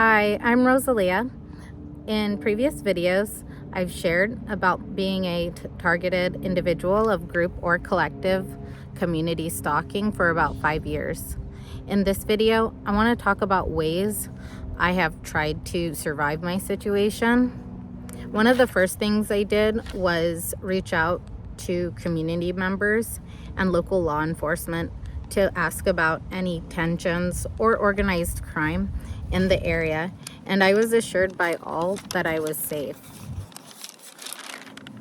Hi, I'm Rosalia. In previous videos, I've shared about being a targeted individual of group or collective community stalking for about 5 years. In this video, I want to talk about ways I have tried to survive my situation. One of the first things I did was reach out to community members and local law enforcement to ask about any tensions or organized crime in the area, and I was assured by all that I was safe.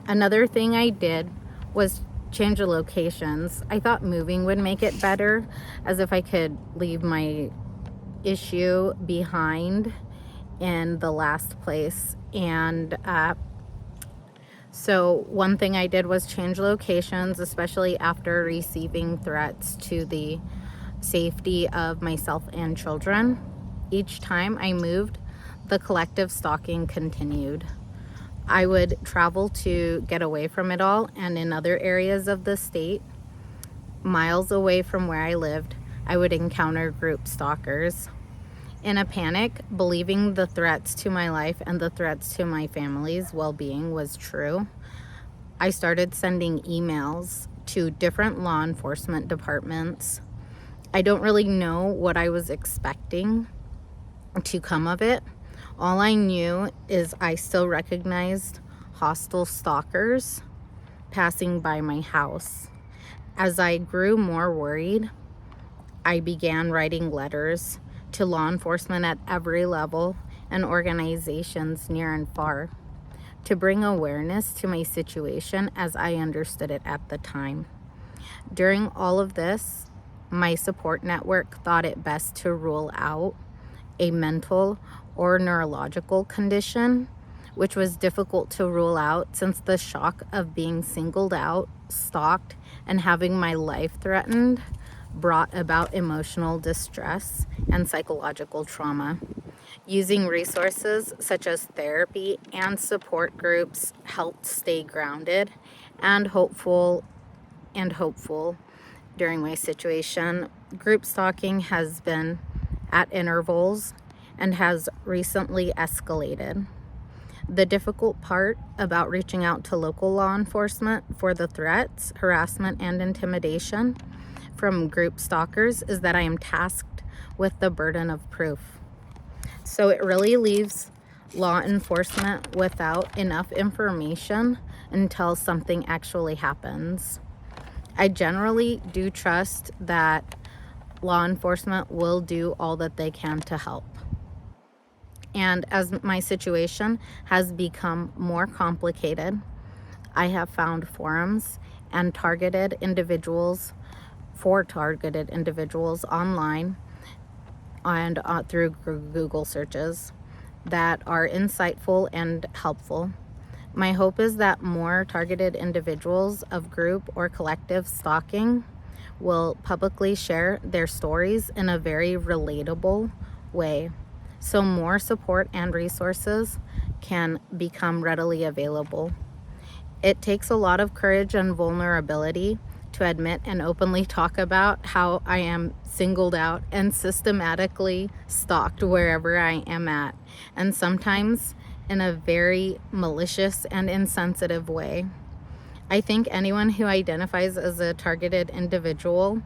Another thing I did was change the locations. I thought moving would make it better, as if I could leave my issue behind in the last place. And so one thing I did was change locations, especially after receiving threats to the safety of myself and children. Each time I moved, the collective stalking continued. I would travel to get away from it all, and in other areas of the state, miles away from where I lived, I would encounter group stalkers. In a panic, believing the threats to my life and the threats to my family's well-being was true, I started sending emails to different law enforcement departments. I don't really know what I was expecting to come of it. All I knew is I still recognized hostile stalkers passing by my house. As I grew more worried, I began writing letters to law enforcement at every level and organizations near and far to bring awareness to my situation as I understood it at the time. During all of this, my support network thought it best to rule out a mental or neurological condition, which was difficult to rule out since the shock of being singled out, stalked, and having my life threatened brought about emotional distress and psychological trauma. Using resources such as therapy and support groups helped stay grounded and hopeful during my situation. Group stalking has been at intervals and has recently escalated. The difficult part about reaching out to local law enforcement for the threats, harassment, and intimidation from group stalkers is that I am tasked with the burden of proof. So it really leaves law enforcement without enough information until something actually happens. I generally do trust that law enforcement will do all that they can to help. And as my situation has become more complicated, I have found forums and targeted individuals online and through Google searches that are insightful and helpful. My hope is that more targeted individuals of group or collective stalking will publicly share their stories in a very relatable way, so more support and resources can become readily available. It takes a lot of courage and vulnerability to admit and openly talk about how I am singled out and systematically stalked wherever I am at, and sometimes in a very malicious and insensitive way. I think anyone who identifies as a targeted individual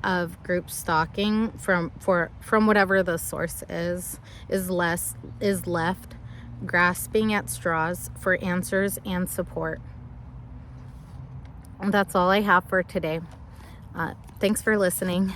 of group stalking from whatever the source is left grasping at straws for answers and support. And that's all I have for today. Thanks for listening.